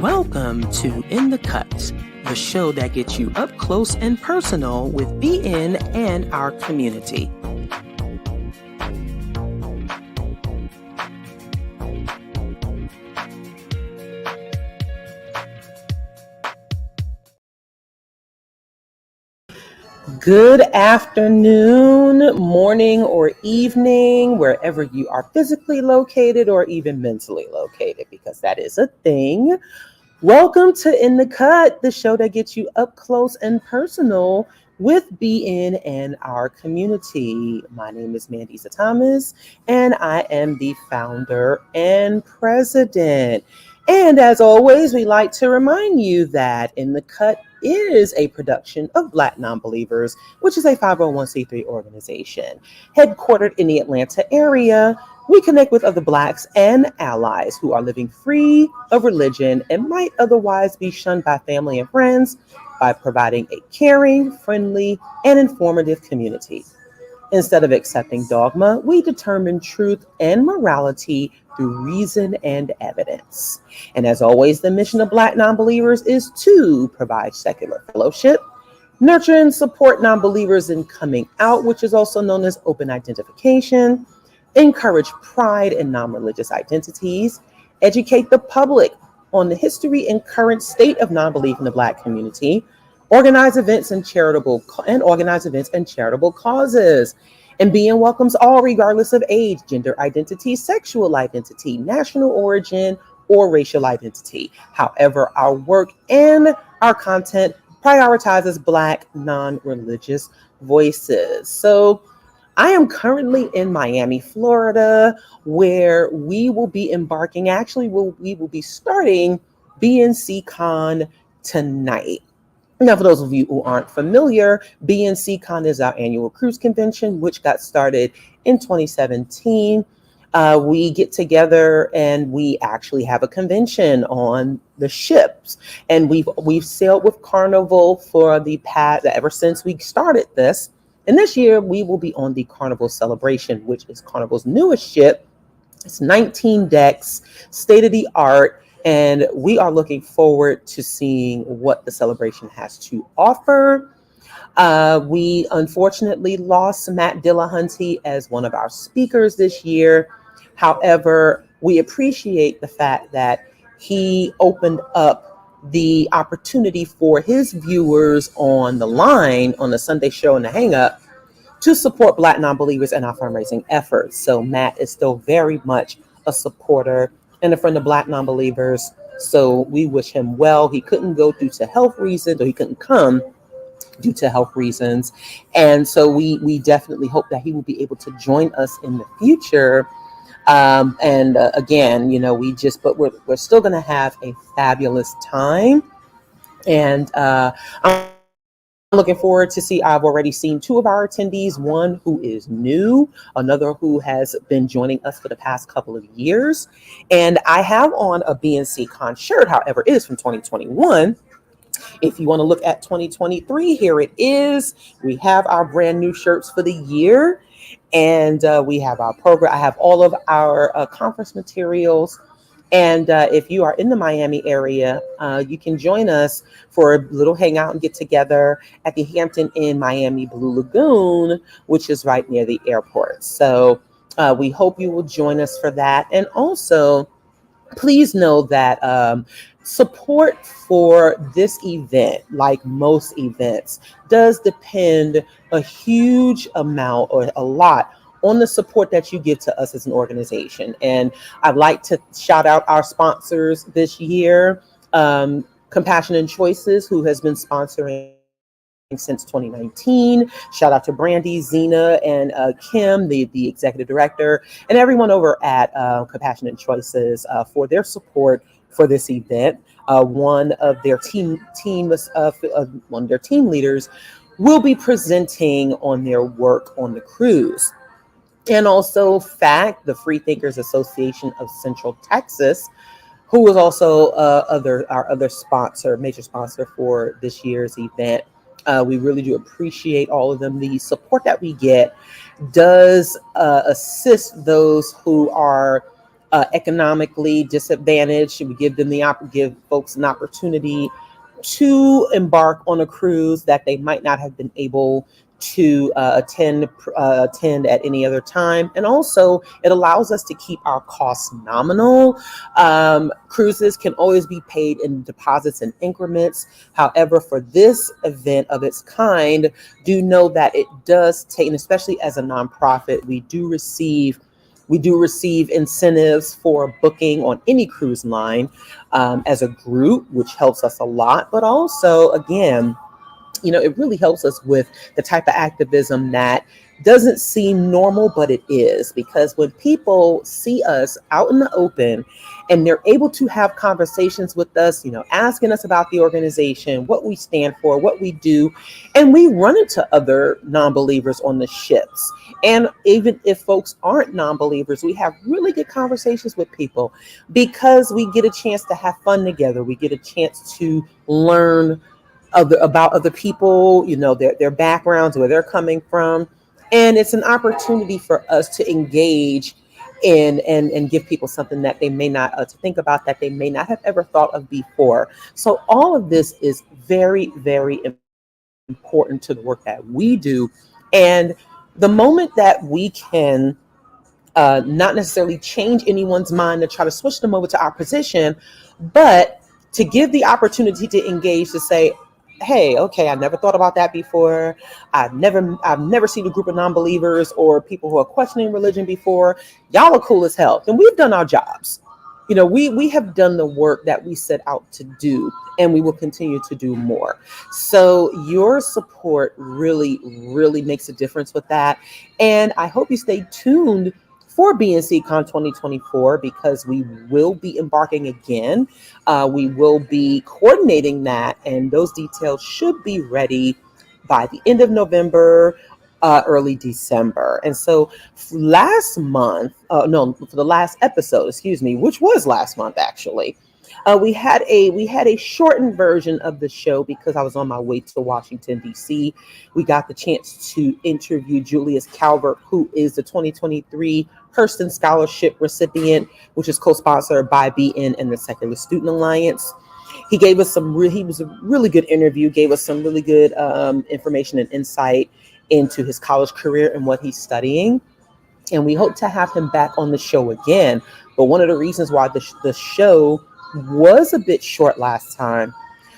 Welcome to In the Cut, the show that gets you up close and personal with BN and our community. Good afternoon, morning, or evening, wherever you are physically located or even mentally located, because that is a thing. Welcome to In the Cut, the show that gets you up close and personal with BN and our community. My name is Mandisa Thomas, and I am the founder and president. And as always, we like to remind you that In the Cut is a production of BlackNonbelievers, which is a 501c3 organization. Headquartered in the Atlanta area, we connect with other Blacks and allies who are living free of religion and might otherwise be shunned by family and friends by providing a caring, friendly, and informative community. Instead of accepting dogma, we determine truth and morality through reason and evidence. And as always, the mission of BlackNonbelievers is to provide secular fellowship, nurture and support non-believers in coming out, which is also known as open identification, encourage pride in non-religious identities, educate the public on the history and current state of non-belief in the Black community, organize events and charitable causes. And BN welcomes all, regardless of age, gender identity, sexual identity, national origin, or racial identity. However, our work and our content prioritizes Black non-religious voices. So I am currently in Miami, Florida, where we will be embarking. We will be starting BNCCon tonight. Now, for those of you who aren't familiar, BNCCon is our annual cruise convention, which got started in 2017. We get together and we actually have a convention on the ships, and we've sailed with Carnival for the past ever since we started this. And this year we will be on the Carnival Celebration, which is Carnival's newest ship. It's 19 decks, state of the art. And we are looking forward to seeing what the celebration has to offer. We unfortunately lost Matt Dillahunty as one of our speakers this year. However, we appreciate the fact that he opened up the opportunity for his viewers on the line on the Sunday show and the Hang Up to support Black non-believers and our fundraising efforts. So Matt is still very much a supporter and a friend of Black non-believers. So we wish him well. He couldn't go due to health reasons, or he couldn't come due to health reasons. And so we definitely hope that he will be able to join us in the future. Again, we're still going to have a fabulous time. And I'm looking forward to see. I've already seen two of our attendees, one who is new, another who has been joining us for the past couple of years. And I have on a BNCCon shirt, however, it is from 2021. If you want to look at 2023, here it is. We have our brand new shirts for the year, and we have our program. I have all of our conference materials. And if you are in the Miami area, you can join us for a little hangout and get together at the Hampton Inn Miami Blue Lagoon, which is right near the airport. So we hope you will join us for that. And also, please know that support for this event, like most events, does depend a huge amount or a lot on the support that you give to us as an organization. And I'd like to shout out our sponsors this year, Compassion and Choices, who has been sponsoring since 2019. Shout out to Brandy, Zena, and Kim, the executive director, and everyone over at Compassion and Choices for their support for this event. One of their team leaders will be presenting on their work on the cruise. And also FACT, the Free Thinkers Association of Central Texas, who is also our other sponsor, major sponsor for this year's event. We really do appreciate all of them. The support that we get does assist those who are economically disadvantaged. We give them give folks an opportunity to embark on a cruise that they might not have been able to attend at any other time. And also, it allows us to keep our costs nominal. Cruises can always be paid in deposits and increments. However, for this event of its kind, do know that it does take, and especially as a nonprofit, we do receive incentives for booking on any cruise line as a group, which helps us a lot. But also, again, it really helps us with the type of activism that doesn't seem normal, but it is. Because when people see us out in the open and they're able to have conversations with us, asking us about the organization, what we stand for, what we do, and we run into other non-believers on the ships. And even if folks aren't non-believers, we have really good conversations with people because we get a chance to have fun together. We get a chance to learn about other people, their backgrounds, where they're coming from. And it's an opportunity for us to engage in and give people something that they may not to think about, that they may not have ever thought of before. So all of this is very, very important to the work that we do. And the moment that we can not necessarily change anyone's mind to try to switch them over to our position, but to give the opportunity to engage, to say, hey, okay, I never thought about that before. I've never seen a group of non-believers or people who are questioning religion before. Y'all are cool as hell. And we've done our jobs. We have done the work that we set out to do, and we will continue to do more. So your support really, really makes a difference with that. And I hope you stay tuned for BNCCon 2024, because we will be embarking again. We will be coordinating that, and those details should be ready by the end of November, early December. And so for the last episode, which was last month actually, we had a shortened version of the show because I was on my way to Washington, D.C. We got the chance to interview Julius Calvert, who is the 2023 Hurston Scholarship recipient, which is co-sponsored by BN and the Secular Student Alliance. He was a really good interview, gave us some really good information and insight into his college career and what he's studying. And we hope to have him back on the show again. But one of the reasons why the show was a bit short last time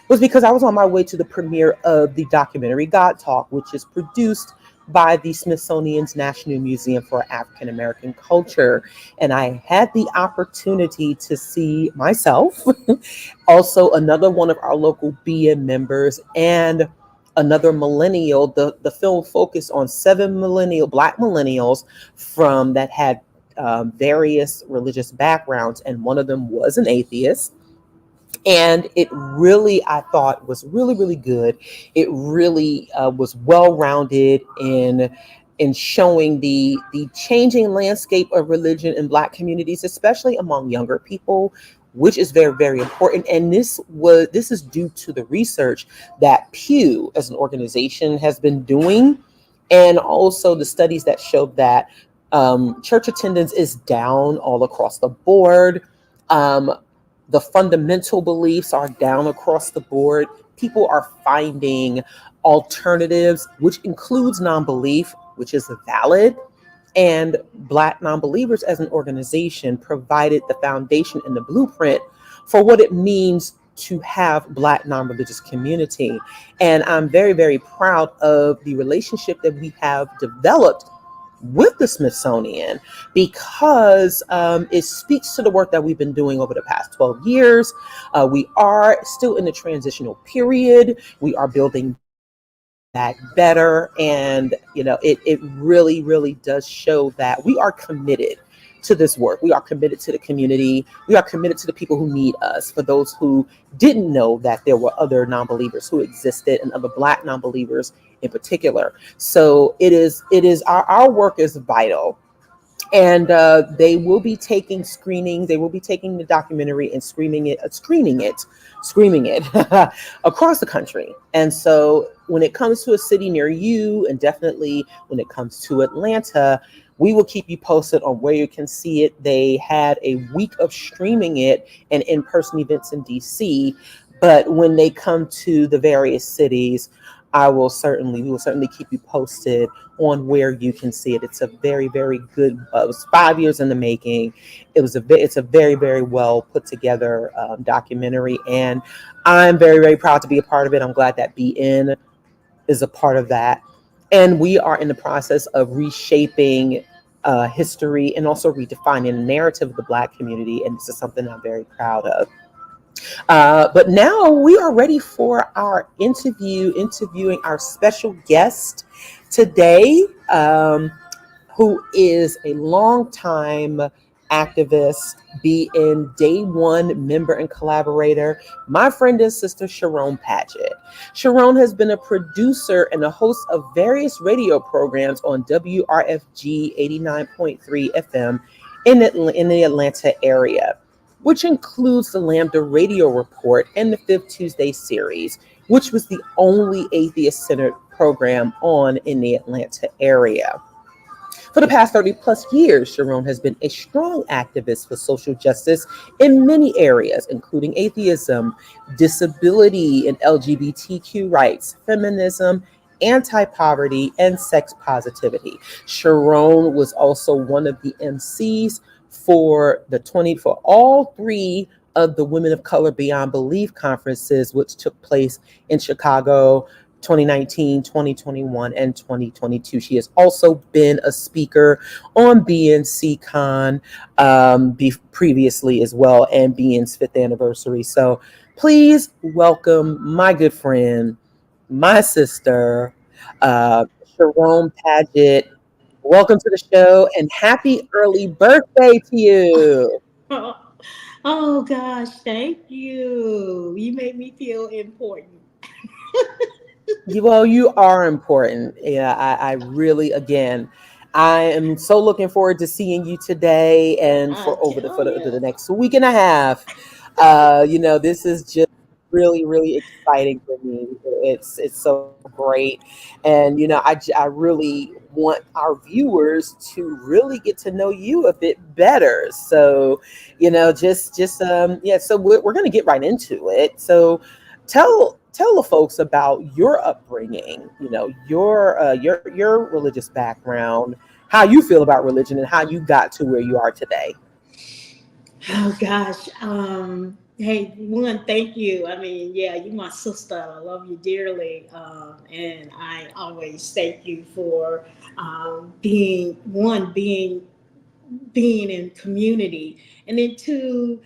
was because I was on my way to the premiere of the documentary God Talk, which is produced by the Smithsonian's National Museum for African American Culture. And I had the opportunity to see myself, also another one of our local BN members, and another millennial. The film focused on 7 Black millennials that had various religious backgrounds, and one of them was an atheist. And it really, I thought, was really, really good. It really was well-rounded in showing the changing landscape of religion in Black communities, especially among younger people, which is very, very important. And this is due to the research that Pew as an organization has been doing, and also the studies that show that church attendance is down all across the board. The fundamental beliefs are down across the board. People are finding alternatives, which includes non-belief, which is valid. And Black non-believers as an organization provided the foundation and the blueprint for what it means to have Black non-religious community. And I'm very, very proud of the relationship that we have developed with the Smithsonian, because it speaks to the work that we've been doing over the past 12 years. We are still in the transitional period. We are building back better. And, it really, really does show that we are committed to this work. We are committed to the community. We are committed to the people who need us. For those who didn't know that there were other non-believers who existed, and other Black non-believers in particular. So it is our work is vital. And they will be taking screenings. They will be taking the documentary and screening it across the country. And so when it comes to a city near you, and definitely when it comes to Atlanta, We will keep you posted on where you can see it. They had a week of streaming it and in-person events in DC, but when they come to the various cities, we will certainly keep you posted on where you can see it. It's a very, very good. It was 5 years in the making. It's a very, very well put together documentary, and I'm very, very proud to be a part of it. I'm glad that BN is a part of that, and we are in the process of reshaping history and also redefining the narrative of the Black community, and this is something I'm very proud of. But now we are ready for our interviewing our special guest today, who is a longtime activist, being day one member and collaborator, my friend and sister Charone Pagett. Charone has been a producer and a host of various radio programs on WRFG 89.3 FM in the Atlanta area, which includes the Lambda Radio Report and the Fifth Tuesday series, which was the only atheist-centered program on in the Atlanta area. For the past 30 plus years, Charone has been a strong activist for social justice in many areas, including atheism, disability and LGBTQ rights, feminism, anti-poverty, and sex positivity. Charone was also one of the MCs for all three of the Women of Color Beyond Belief conferences, which took place in Chicago, 2019, 2021, and 2022. She has also been a speaker on BNC Con previously as well, and BN's 5th anniversary. So please welcome my good friend, my sister, Charone Pagett. Welcome to the show and happy early birthday to you. Oh gosh, thank you. You made me feel important. Well, you are important. Yeah, I really, again, I am so looking forward to seeing you today and I for over tell the you. next week and a half. This is just really, really exciting for me. It's so great, and I really want our viewers to really get to know you a bit better. So, yeah. So we're going to get right into it. So, tell the folks about your upbringing, your religious background, how you feel about religion, and how you got to where you are today. Oh gosh. Hey, one, thank you. I mean, yeah, you my sister. I love you dearly, and I always thank you for being in community, and then two,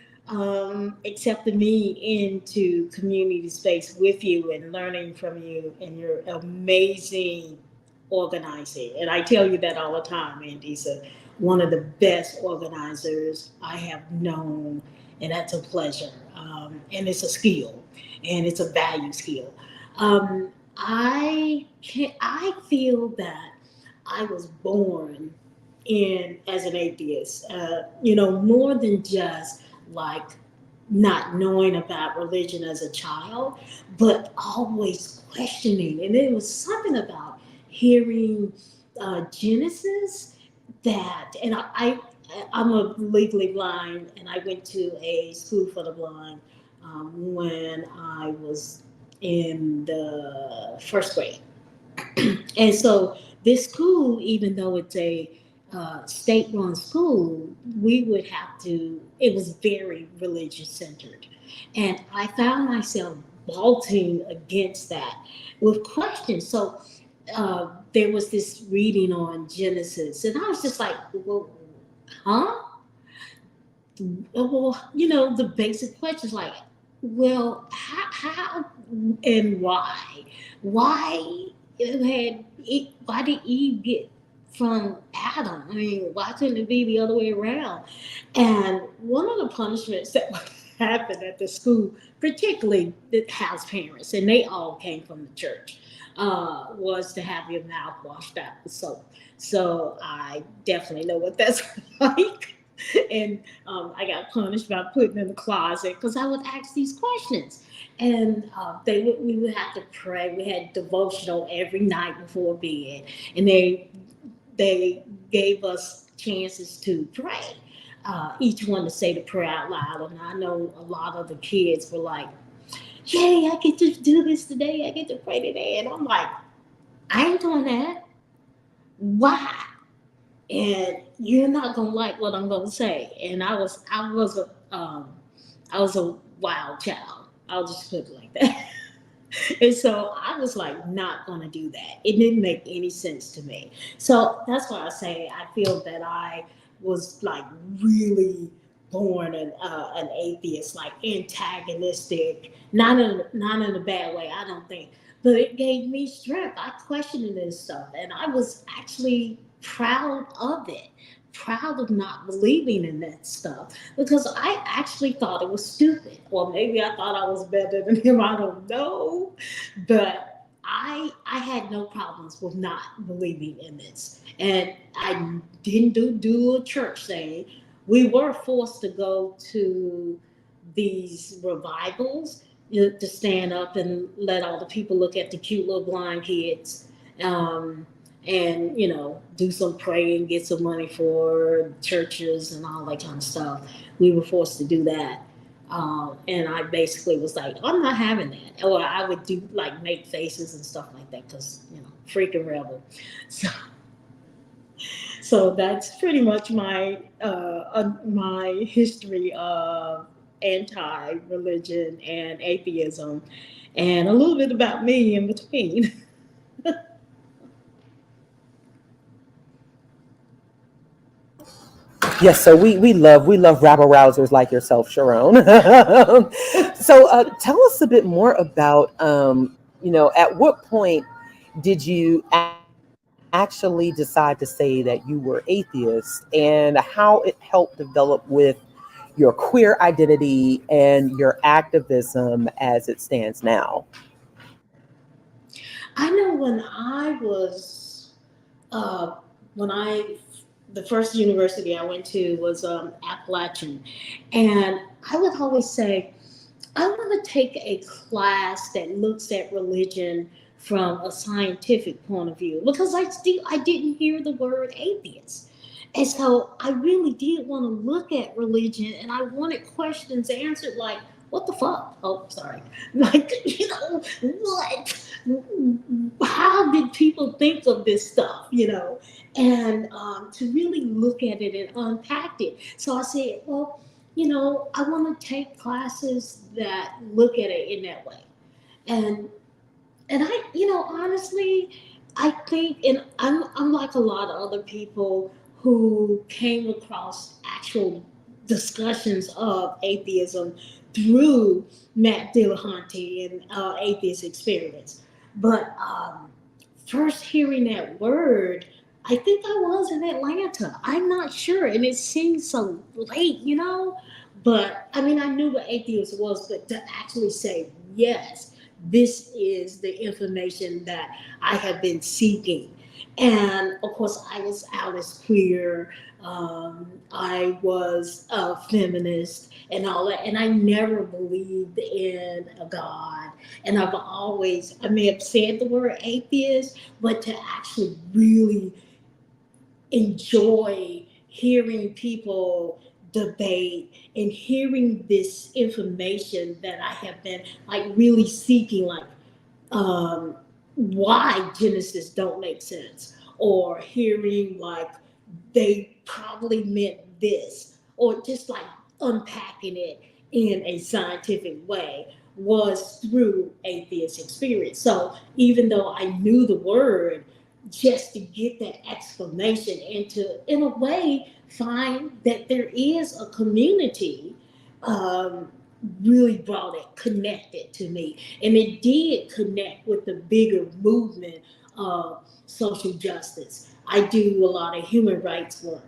accepting me into community space with you and learning from you and your amazing organizing. And I tell you that all the time, Andisa, one of the best organizers I have known, and that's a pleasure. And it's a skill, and it's a value skill. I feel that I was born in as an atheist. More than just like not knowing about religion as a child, but always questioning. And there was something about hearing Genesis and I'm a legally blind, and I went to a school for the blind when I was in the first grade. And so this school, even though it's a state-run school, we would have to. It was very religious centered, and I found myself vaulting against that with questions. So there was this reading on Genesis, and I was just like, "Well, huh?" Well, the basic questions like, well, how and why? Why why did Eve get from Adam? I mean, why couldn't it be the other way around? And one of the punishments that would happen at the school, particularly the house parents, and they all came from the church, was to have your mouth washed out with soap. So I definitely know what that's like. And I got punished by putting in the closet because I would ask these questions, and we would have to pray. We had devotional every night before bed, and they gave us chances to pray. Each one to say the prayer out loud. And I know a lot of the kids were like, "Yay, I get to do this today. I get to pray today." And I'm like, "I ain't doing that. Why?" And you're not gonna like what I'm gonna say. And I was a wild child. I'll just put it like that. And so I was like, not gonna do that. It didn't make any sense to me. So that's why I say I feel that I was like really born an atheist, like antagonistic, not in a bad way, I don't think. But it gave me strength. I questioned this stuff, and I was actually proud of it. Proud of not believing in that stuff because I actually thought it was stupid. Or maybe I thought I was better than him. I don't know. But I had no problems with not believing in this. And I didn't do a church thing. We were forced to go to these revivals, to stand up and let all the people look at the cute little blind kids. And do some praying, get some money for churches and all that kind of stuff. We were forced to do that. And I basically was like, I'm not having that. Or I would do like make faces and stuff like that because freaking rebel. So so that's pretty much my history of anti-religion and atheism, and a little bit about me in between. Yes, so we love rabble rousers like yourself, Sharon. So tell us a bit more about at what point did you actually decide to say that you were atheist, and how it helped develop with your queer identity and your activism as it stands now? I know when I was uh, when I the first university I went to was Appalachian, and I would always say I want to take a class that looks at religion from a scientific point of view because I didn't hear the word atheist. And so I really did want to look at religion and I wanted questions answered like, what the fuck? Oh, sorry. Like, what? How did people think of this stuff, And to really look at it and unpack it. So I said, well, I want to take classes that look at it in that way. And honestly, I think, and I'm like a lot of other people who came across actual discussions of atheism through Matt Dillahunty and Atheist Experience. But first hearing that word, I think I was in Atlanta. I'm not sure, and it seemed so late. But I mean, I knew what atheist was, but to actually say yes, this is the information that I have been seeking. And of course, I was out as queer. I was a feminist and all that. And I never believed in a God. And I may have said the word atheist, but to actually really enjoy hearing people debate and hearing this information that I have been like really seeking, like um, why Genesis don't make sense, or hearing like they probably meant this, or just like unpacking it in a scientific way was through atheist experience. So even though I knew the word, just to get that explanation and to, in a way, find that there is a community um, really brought it, connected to me. And it did connect with the bigger movement of social justice. I do a lot of human rights work,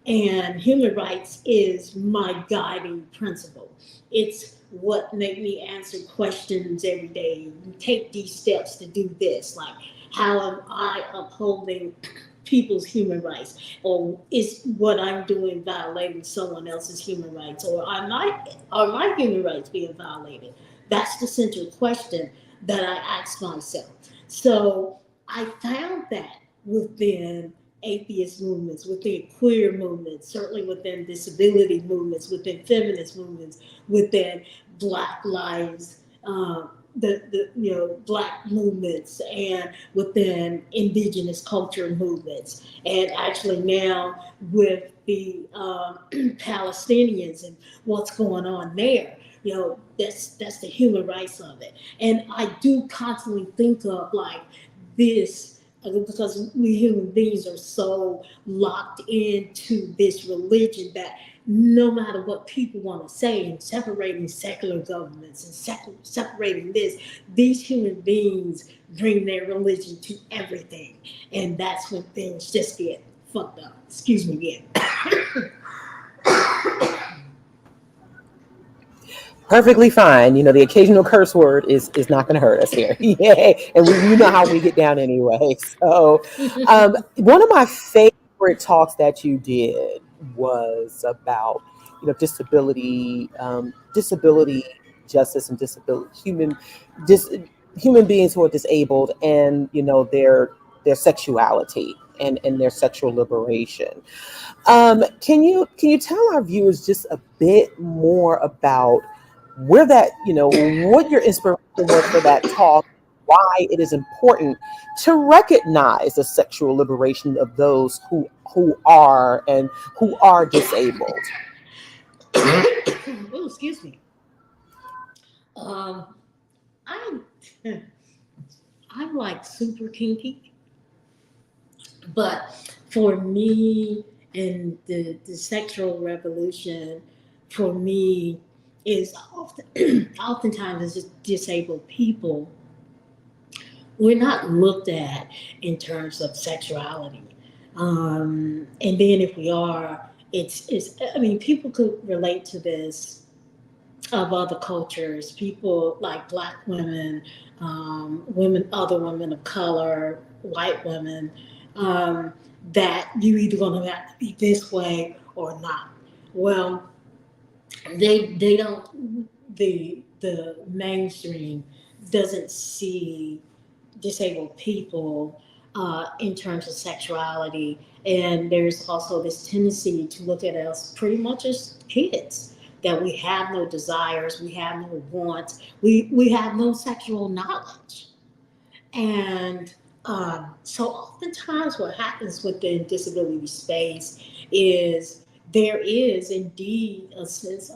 and human rights is my guiding principle. It's what made me answer questions every day. Take these steps to do this. Like, how am I upholding people's human rights? Or is what I'm doing violating someone else's human rights? Or are my human rights being violated? That's the central question that I ask myself. So I found that within atheist movements, within queer movements, certainly within disability movements, within feminist movements, within Black lives, the Black movements, and within indigenous culture movements, and actually now with the Palestinians and what's going on there. That's the human rights of it, and I do constantly think of like this because we human beings are so locked into this religion that no matter what people want to say, and separating secular governments and separating this, these human beings bring their religion to everything. And that's when things just get fucked up. Excuse me again. Perfectly fine. The occasional curse word is not going to hurt us here. Yeah, and you know how we get down anyway. So, one of my favorite talks that you did was about disability, disability justice, and disability human beings who are disabled, and their sexuality and their sexual liberation. Can you tell our viewers just a bit more about where that, what your inspiration was for that talk, why it is important to recognize the sexual liberation of those who are disabled? Oh, excuse me. Um, I I'm like super kinky, but for me and the sexual revolution, for me is often oftentimes as just disabled people, we're not looked at in terms of sexuality. And then if we are, it's I mean people could relate to this of other cultures, people like Black women, other women of color, white women, um, that you either going to have to be this way or not. Well, they don't, the mainstream doesn't see disabled people in terms of sexuality. And there's also this tendency to look at us pretty much as kids, that we have no desires, we have no wants, we have no sexual knowledge. And so oftentimes what happens within disability space is there is indeed a sense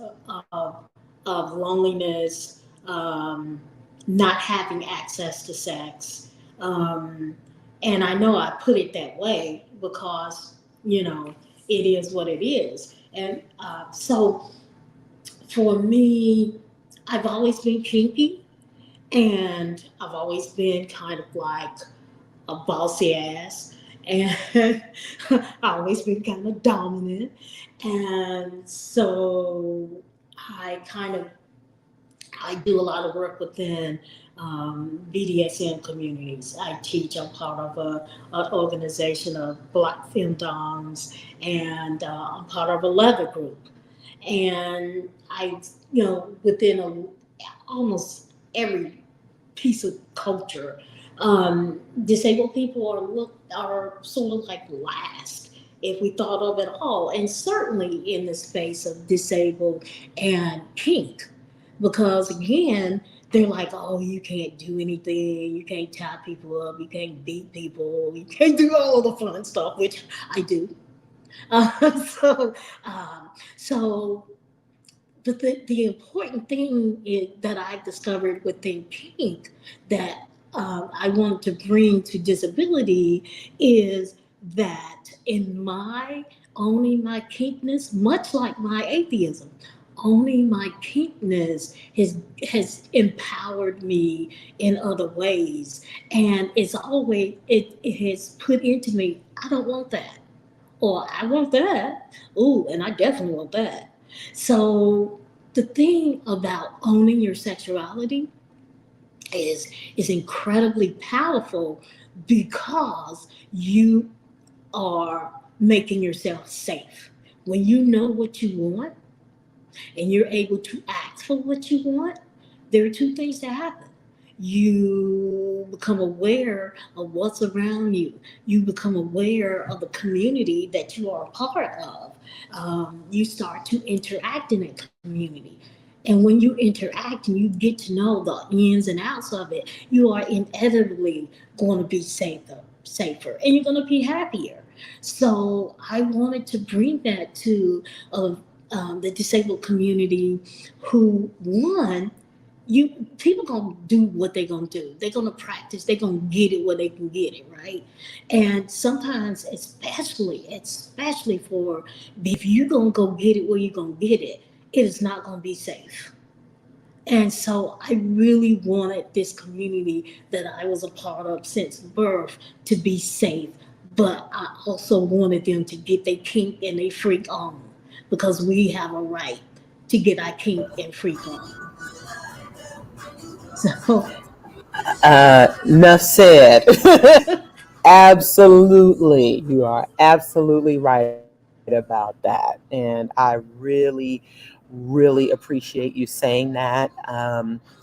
of loneliness, not having access to sex. Um, and I know I put it that way because, it is what it is. And so for me, I've always been kinky, and I've always been kind of like a bossy ass, and I always been kind of dominant, and so I kind of I do a lot of work within BDSM communities. I teach. I'm part of an organization of Black femdoms, and I'm part of a leather group. And within almost every piece of culture, disabled people are sort of like last if we thought of it all, and certainly in the space of disabled and kink, because again they're like, oh, you can't do anything, you can't tie people up, you can't beat people, you can't do all of the fun stuff, which I do. So, so but the important thing that I've discovered within kink that I want to bring to disability is that in my owning my kinkness, much like my atheism, owning my kinkness has empowered me in other ways, and it has put into me, I don't want that, or I want that. Ooh, and I definitely want that. So the thing about owning your sexuality is incredibly powerful because you are making yourself safe. When you know what you want and you're able to ask for what you want, there are two things that happen. You become aware of what's around you. You become aware of the community that you are a part of. You start to interact in that community. And when you interact and you get to know the ins and outs of it, you are inevitably going to be safer, and you're going to be happier. So I wanted to bring that to the disabled community, who, one, you people gonna do what they gonna do. They're gonna practice. They're gonna get it where they can get it, right? And sometimes, especially for, if you're gonna go get it where you're gonna get it, it is not gonna be safe. And so I really wanted this community that I was a part of since birth to be safe. But I also wanted them to get their kink and their freak on, because we have a right to get our kink and freak on. So, Enough said. Absolutely. You are absolutely right about that. And I really appreciate you saying that.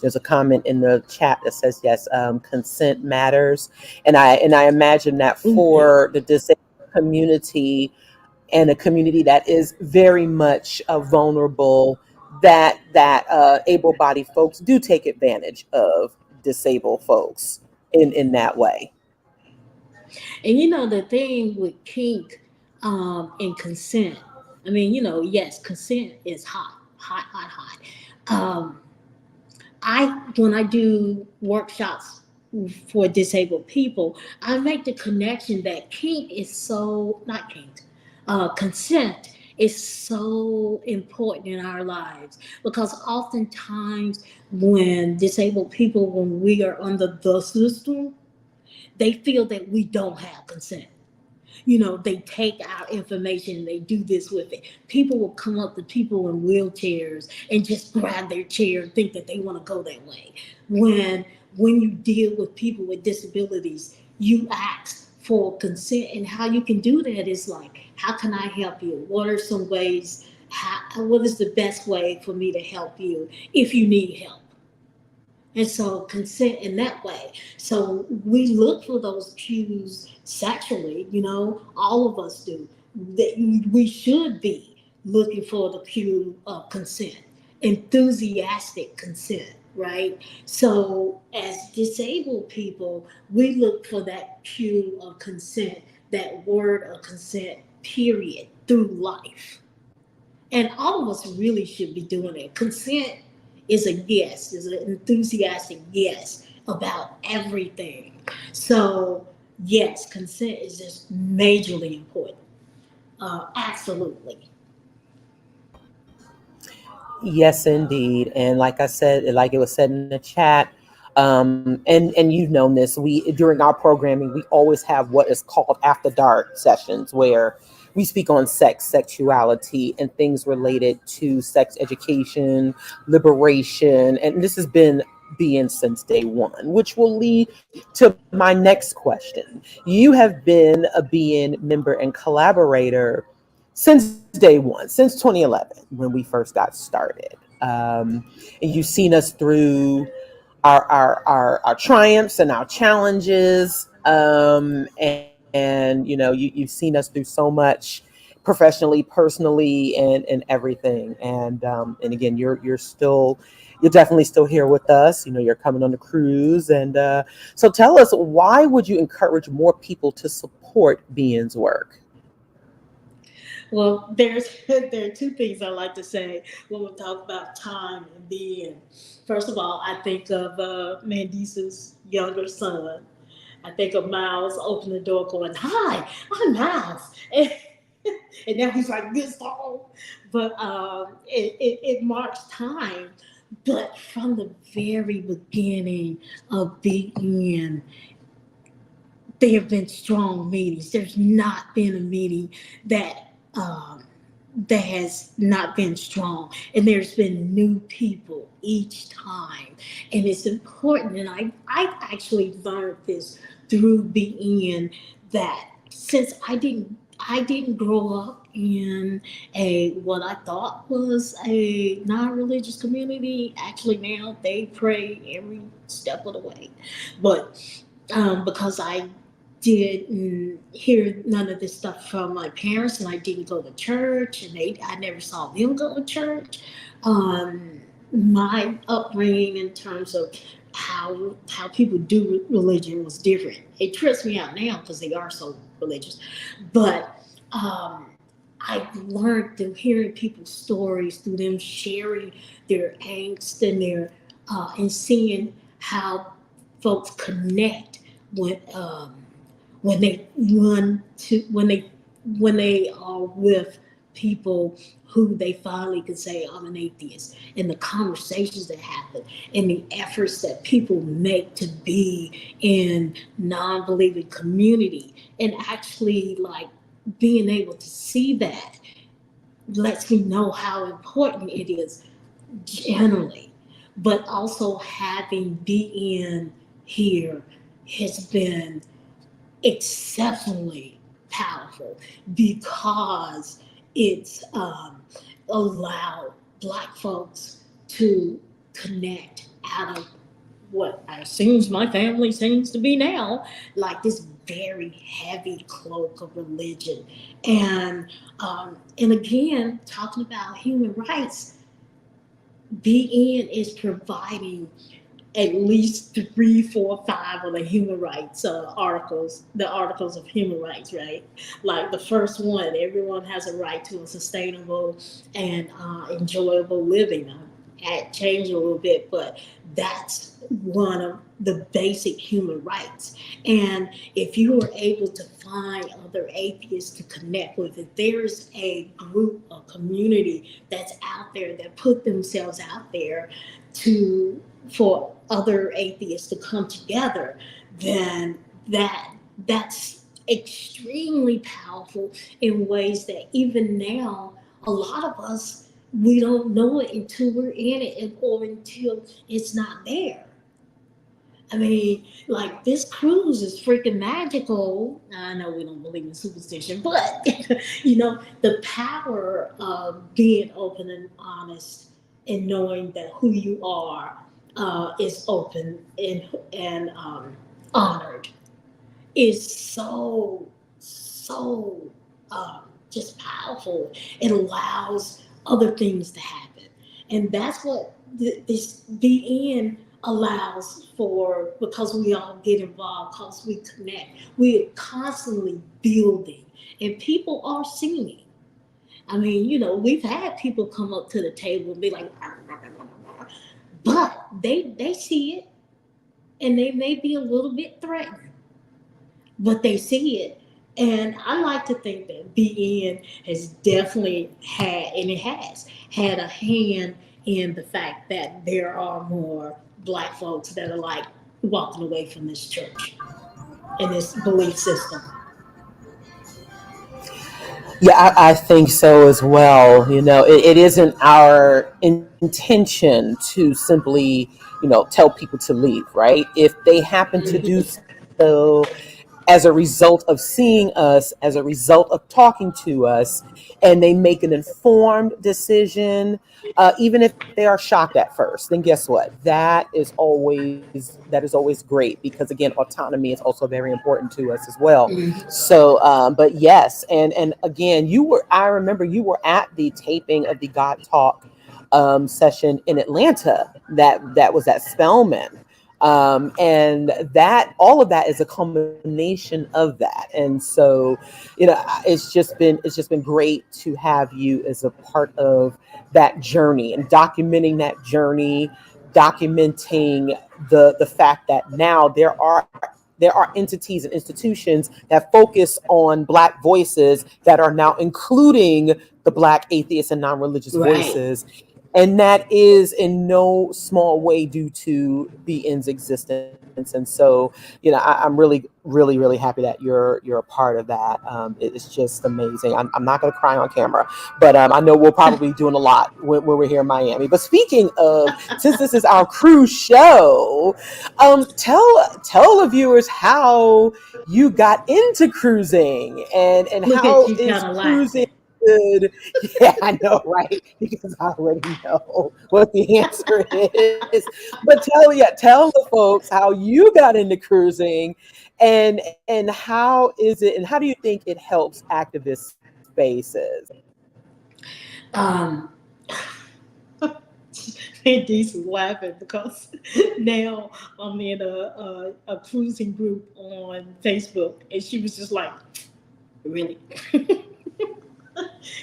There's a comment in the chat that says, yes, consent matters. And I imagine that mhm. for the disabled community, and a community that is very much vulnerable, that able-bodied folks do take advantage of disabled folks in that way. And the thing with kink, and consent, I mean, yes, consent is hot, hot, hot, hot. When I do workshops for disabled people, I make the connection that kink is so, not kink, consent is so important in our lives, because oftentimes when disabled people, when we are under the system, they feel that we don't have consent. They take our information and they do this with it. People will come up to people in wheelchairs and just grab their chair and think that they want to go that way. When when you deal with people with disabilities, you ask for consent, and how you can do that is like, how can I help you? What are some ways? What is the best way for me to help you if you need help? And so consent in that way. So we look for those cues sexually, all of us do. That we should be looking for the cue of consent, enthusiastic consent, right? So as disabled people, we look for that cue of consent, that word of consent, period, through life. And all of us really should be doing it. Consent is a yes, is an enthusiastic yes about everything. So, yes, consent is just majorly important. Absolutely. Yes, indeed. And like I said, like it was said in the chat, and you've known this, we during our programming, we always have what is called after dark sessions where we speak on sex, sexuality, and things related to sex education, liberation. And this has been being since day one, which will lead to my next question. You have been a being member and collaborator since day one, since 2011, when we first got started. And you've seen us through our triumphs and our challenges. And you've seen us through so much professionally, personally, and everything. And again, you're definitely still here with us. You're coming on the cruise. And so tell us, why would you encourage more people to support Being's work? Well, there are two things I like to say when we talk about time and being. First of all, I think of Mandisa's younger son. I think of Miles opening the door going, "Hi, I'm Miles." And now he's like this tall. But it marks time. But from the very beginning of being, there have been strong meetings. There's not been a meeting that that has not been strong, and there's been new people each time, and it's important. And I actually learned this through being, that since I didn't. I didn't grow up in a what I thought was a non-religious community. Actually, now they pray every step of the way, but because I didn't hear none of this stuff from my parents, and I didn't go to church, and I never saw them go to church. My upbringing in terms of how people do religion was different. It trips me out now because they are so religious, but um, I learned through hearing people's stories, through them sharing their angst and their and seeing how folks connect when when they run to when they are with people who they finally can say I'm an atheist, and the conversations that happen and the efforts that people make to be in non-believing community, and actually like being able to see that lets me know how important it is generally, but also having BN here has been exceptionally powerful because it's allowed Black folks to connect out of what I seems my family seems to be now, like this very heavy cloak of religion, and again talking about human rights, BN is providing at least three, four, five of the human rights articles, the articles of human rights, right? Like the first one, everyone has a right to a sustainable and enjoyable living. I changed a little bit, but that's one of the basic human rights. And if you are able to find other atheists to connect with, if there's a group, a community that's out there that put themselves out there to for other atheists to come together, then that's extremely powerful in ways that even now a lot of us we don't know it until we're in it or until it's not there. I mean, like this cruise is freaking magical. I know we don't believe in superstition, but the power of being open and honest and knowing that who you are is open and honored is so just powerful. It allows other things to happen, and that's what this BN allows for, because we all get involved, because we connect. We are constantly building, and people are seeing. I mean, we've had people come up to the table and be like, but they see it, and they may be a little bit threatened, but they see it. And I like to think that BN has definitely had, and it has had a hand in the fact that there are more Black folks that are like walking away from this church and this belief system. Yeah, I think so as well. It isn't our intention to simply, tell people to leave, right? If they happen to do so as a result of seeing us, as a result of talking to us, and they make an informed decision, even if they are shocked at first, then guess what? That is always great, because again, autonomy is also very important to us as well. So, but yes, and again, I remember you were at the taping of the God Talk session in Atlanta. That was at Spelman. And that all of that is a combination of that. And so, it's just been great to have you as a part of that journey and documenting that journey, documenting the fact that now there are entities and institutions that focus on Black voices that are now including the Black atheists and non-religious Right. voices. And that is in no small way due to BN's existence. And so, I'm really, really, really happy that you're a part of that. It's just amazing. I'm not going to cry on camera, but I know we'll probably be doing a lot when we're here in Miami. But speaking of, since this is our cruise show, tell the viewers how you got into cruising and Look at how you is kind of cruising laughing. good. Yeah, I know, right? Because I already know what the answer is. But tell the folks how you got into cruising, and how is it, and how do you think it helps activist spaces? Um, Dee's is laughing because now I'm in a cruising group on Facebook, and she was just like, "Really?"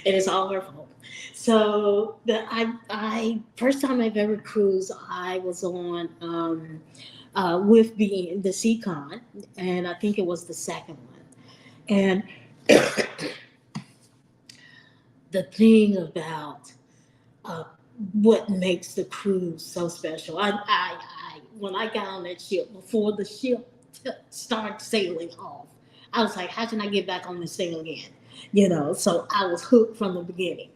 And it's all her fault. So I first time I've ever cruised, I was on with the Seacon, and I think it was the second one. And the thing about uh, what makes the cruise so special. When I got on that ship, before the ship started sailing off, I was like, how can I get back on this thing again? So I was hooked from the beginning.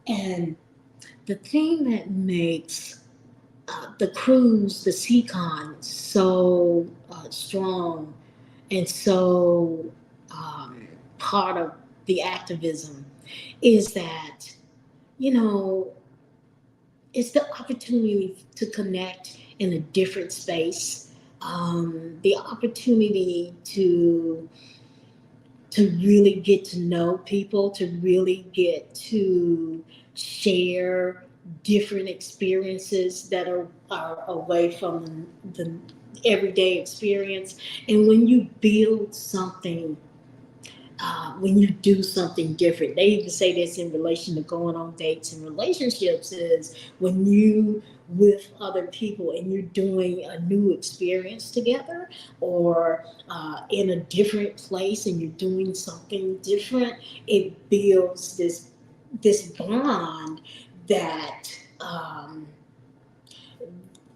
And the thing that makes the cruise, the Seacon, so strong and so part of the activism is that, you know, it's the opportunity to connect in a different space, the opportunity to really get to know people, to really get to share different experiences that are away from the everyday experience. And when you build something, when you do something different, they even say this in relation to going on dates and relationships, is when you with other people and you're doing a new experience together, or in a different place and you're doing something different, it builds this bond that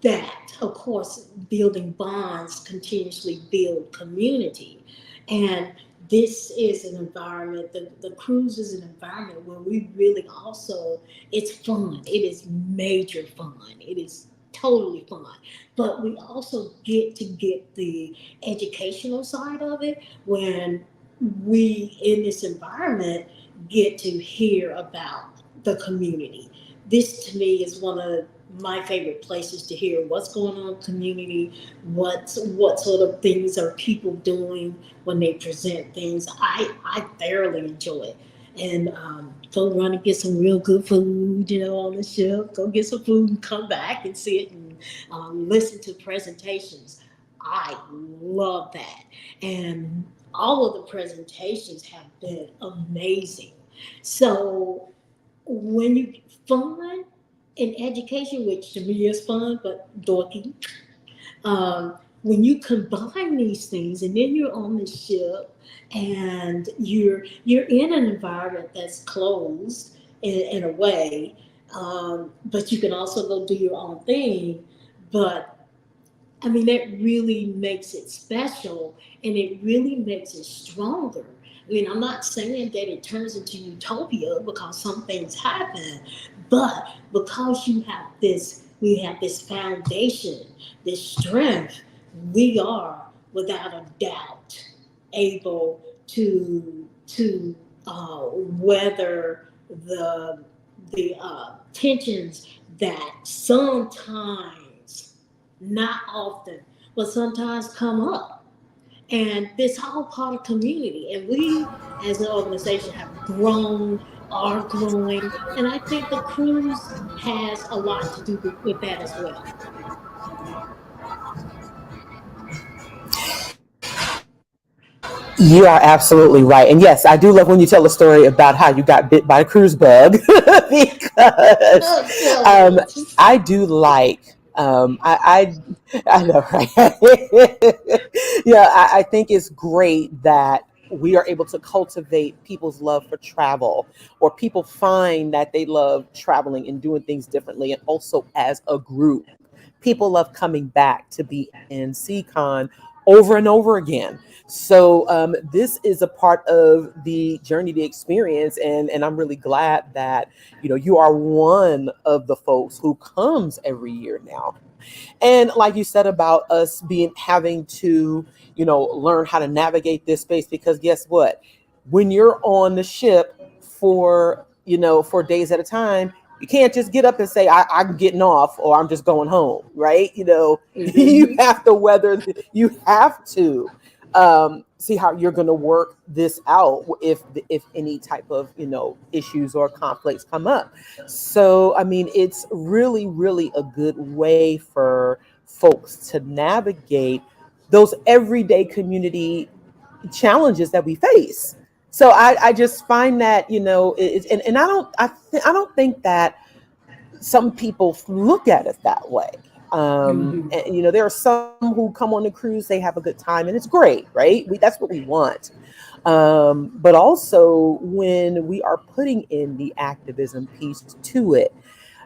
that of course, building bonds continuously build community. And this is an environment, the cruise is an environment where we really also, it's fun, it is major fun, it is totally fun, but we also get the educational side of it when we in this environment get to hear about the community. This to me is one of my favorite places to hear what's going on in the community, what sort of things are people doing when they present things. I thoroughly enjoy it. And go run and get some real good food, on the ship. Go get some food and come back and sit and listen to presentations. I love that. And all of the presentations have been amazing. So when you fun in education, which to me is fun but dorky, when you combine these things and then you're on the ship and you're in an environment that's closed in a way, but you can also go do your own thing. But I mean, that really makes it special and it really makes it stronger. I mean, I'm not saying that it turns into utopia because some things happen, but because we have this foundation, this strength, we are without a doubt able to weather the tensions that sometimes, not often, but sometimes come up. And this whole part of community. And we as an organization have grown, are growing. And I think the cruise has a lot to do with that as well. You are absolutely right. And yes, I do love when you tell a story about how you got bit by a cruise bug because Oh, silly. I do like, I know, right? Yeah, I think it's great that we are able to cultivate people's love for travel, or people find that they love traveling and doing things differently, and also as a group people love coming back to be in CCon over and over again. So this is a part of the journey, the experience, and I'm really glad that you are one of the folks who comes every year now. And like you said about us being having to learn how to navigate this space, because guess what? When you're on the ship for for days at a time, you can't just get up and say I'm getting off or I'm just going home, right? You Mm-hmm. have to you have to see how you're going to work this out if any type of issues or conflicts come up. So I mean, it's really really a good way for folks to navigate those everyday community challenges that we face. So I just find that and I don't think that some people look at it that way. Mm-hmm. And, there are some who come on the cruise, they have a good time, and it's great, right? That's what we want. But also when we are putting in the activism piece to it,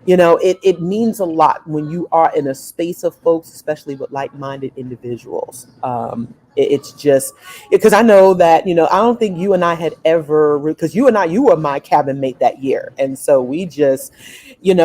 it means a lot when you are in a space of folks, especially with like-minded individuals. It's just because I know that I don't think you and I had ever, because you were my cabin mate that year, and so we just we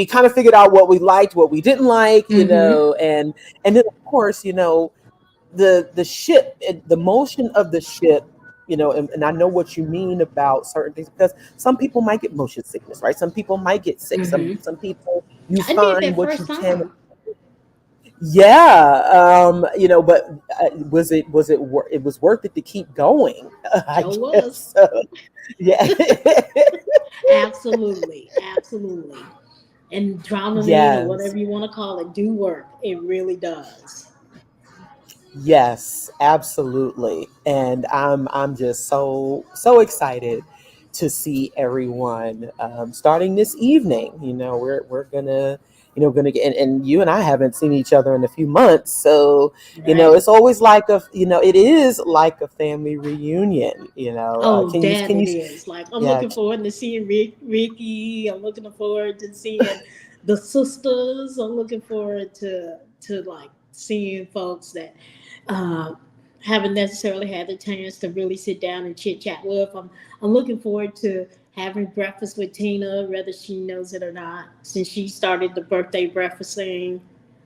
kind of figured out what we liked, what we didn't like, Mm-hmm. and then of course the ship, the motion of the ship, and I know what you mean about certain things, because some people might get motion sickness, right? Some people might get sick. Some Mm-hmm. some people, you I did find that what you first can. time. Yeah, but it was worth it to keep going, I Joe was. guess. So, yeah. Absolutely. Absolutely. And adrenaline or Yes. whatever you want to call it do work. It really does. Yes, absolutely. And I'm just so excited to see everyone starting this evening. We're gonna gonna get, and you and I haven't seen each other in a few months, so Right. it's always like it is like a family reunion. Oh, Can damn, you it is. Like, I'm yeah. looking forward to seeing Ricky. I'm looking forward to seeing the sisters. I'm looking forward to like seeing folks that uh, haven't necessarily had the chance to really sit down and chit chat with. I'm looking forward to having breakfast with Tina, whether she knows it or not, since she started the birthday breakfast thing.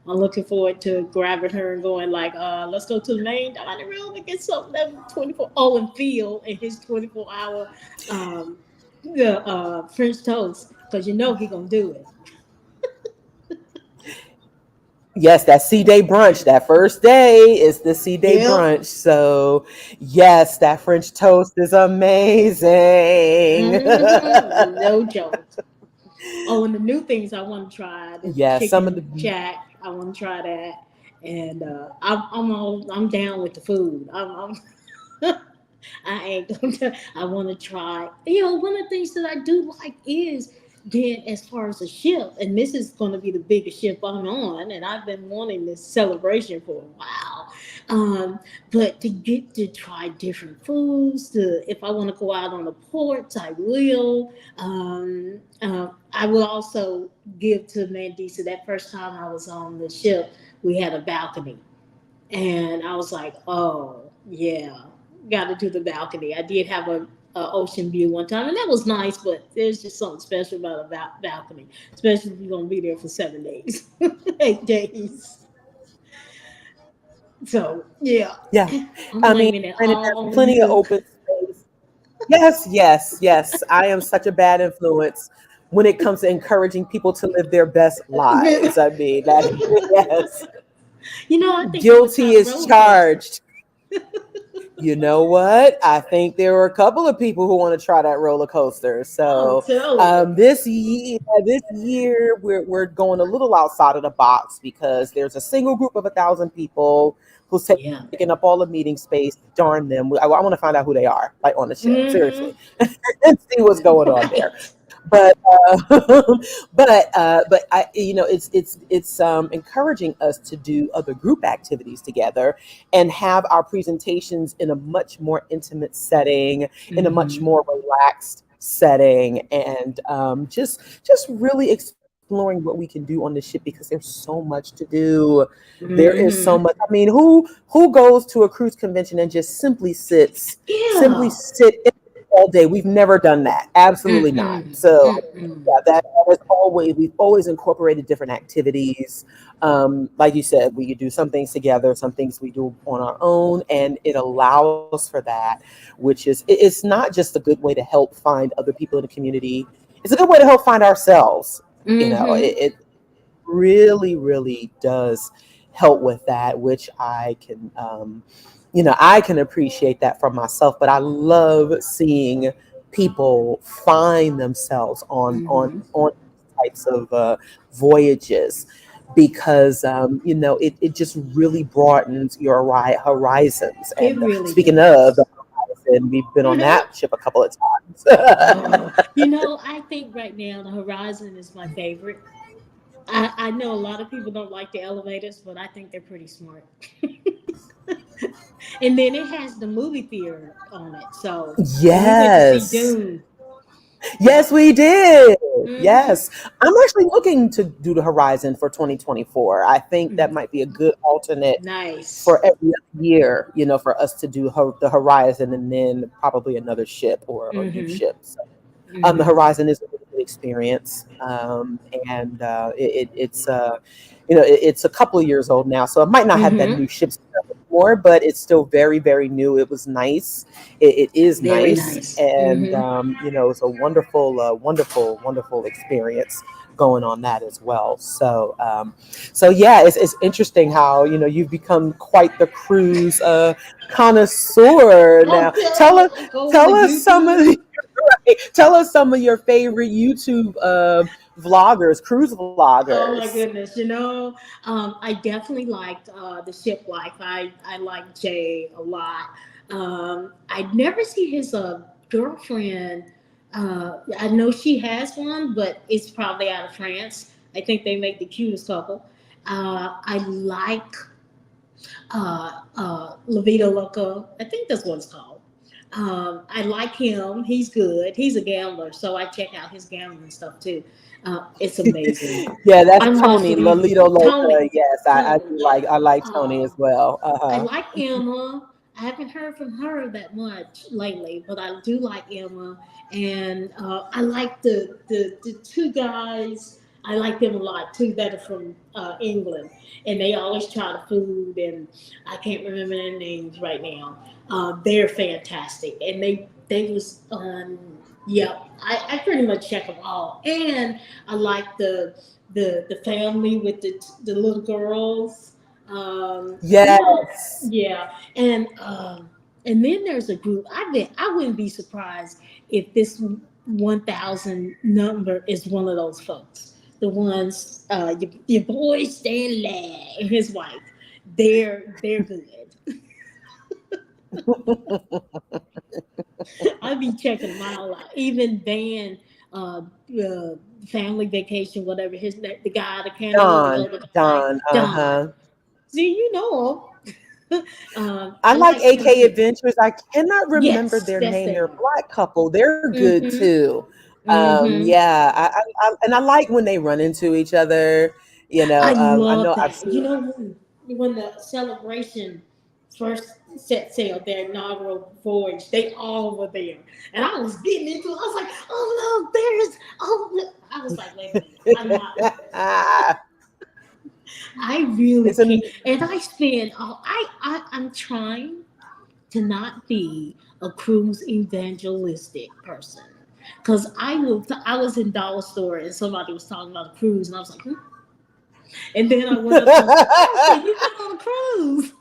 I'm looking forward to grabbing her and going like, let's go to the main dining room and get something that 24. Oh, and Phil and his 24-hour um, the French toast, because you know he gonna do it. Yes, that C day brunch. That first day is the C day Yep. brunch. So, yes, that French toast is amazing. No joke. Oh, and the new things I want to try, the Yeah, some of chicken the jack. I want to try that, and I'm down with the food. I ain't gonna. I want to try. One of the things that I do like is then as far as the ship, and this is going to be the biggest ship I'm on, and I've been wanting this celebration for a while. But to get to try different foods, if I want to go out on the porch, I will. I will also give to Mandisa that first time I was on the ship, we had a balcony. And I was like, oh, yeah, got to do the balcony. I did have a ocean view one time, and that was nice, but there's just something special about a balcony, especially if you're going to be there for 7 days, 8 days. So, yeah, yeah. I'm I mean, blaming it granted, all there's on plenty of you. open space. Yes, yes, yes. I am such a bad influence when it comes to encouraging people to live their best lives. I mean, that yes, I think I'm going to try guilty the is roller coaster. charged. You know what? I think there were a couple of people who want to try that roller coaster. I'm So telling you. this year we're going a little outside of the box, because there's a single group of 1,000 people who's taking Yeah. up all the meeting space. Darn them! I want to find out who they are, like on the ship. Seriously, Mm-hmm. and see what's going on there. Right. But but it's encouraging us to do other group activities together and have our presentations in a much more intimate setting, in a much Mm-hmm. more relaxed setting, and just really explore exploring what we can do on the ship because there's so much to do. There is so Mm-hmm. much. I mean, who goes to a cruise convention and just simply Yeah. sit in all day? We've never done that. Absolutely not. Mm-mm. So Mm-mm. yeah, that is always we've always incorporated different activities. Like you said, we could do some things together, some things we do on our own, and it allows for that, which is it's not just a good way to help find other people in the community. It's a good way to help find ourselves. Mm-hmm. It really does help with that, which I can appreciate that from myself. But I love seeing people find themselves Mm-hmm. on types of voyages because it just really broadens your horizons. It And really speaking of does. the horizon, we've been on that ship a couple of times. Oh, I think right now the Horizon is my favorite. I know a lot of people don't like the elevators, but I think they're pretty smart. And then it has the movie theater on it, so we went to see Yes. Dune. Yes, Yep. we did. Mm-hmm. Yes. I'm actually looking to do the Horizon for 2024. I think that might be a good alternate Nice. for every other year, for us to do the Horizon and then probably another ship or new Mm-hmm. ships. The Mm-hmm. Horizon is a really good experience, and it's a couple of years old now, so it might not have that Mm-hmm. new ship stuff anymore, but it's still very new. It was nice. It is Very nice, nice. and Mm-hmm. it's a wonderful experience going on that as well. So yeah, it's interesting how you've become quite the cruise connoisseur I'm now. telling Tell you, us I go on tell the us some of YouTube. the tell us some of your favorite YouTube vloggers, cruise Oh my vloggers. goodness, I definitely liked the ship life. I like Jay a lot. I never see his girlfriend. I know she has one, but it's probably out of France. I think they make the cutest couple. I like La Vida Loca. I think that's what it's called. I like him. He's good. He's a gambler, so I check out his gambling stuff too. It's amazing. Yeah, that's I'm Tony watching Lolito Tony. Loca. Yes, I Tony, do yeah. like Tony as well. I Uh-huh. like Emma. I haven't heard from her that much lately, but I do like Emma, and I like the two guys. I like them a lot too. That are from England, and they always try the food, and I can't remember their names right now. They're fantastic, and they was on. Yep, I pretty much check them all, and I like the family with the little girls. Yes. Yeah, and then there's a group. I wouldn't be surprised if this 1,000 number is one of those folks. The ones your boy Stanley and his wife. They're good. I be checking them all out. Even Dan, family vacation, whatever his name, the guy, the cameo, the Don. other guy, Don. Don. Uh-huh. See, you know him. I I like like him AK too. Adventures. I cannot remember Yes, their that's name. They're a them. black couple. They're good Mm-hmm. too. Mm-hmm. Yeah, and I like when they run into each other. I I love know I've that. seen. When the celebration first set sail, their inaugural voyage, they all were there, and I was getting into it. I was like, "Oh look, there's oh look." I was like, "Wait a minute, I'm not." I really It's a can't, and I spend. I'm trying to not be a cruise evangelistic person. Cause I was in Dollar Store and somebody was talking about a cruise and I was like, hmm? And then I went up to him, oh, so you been on a cruise?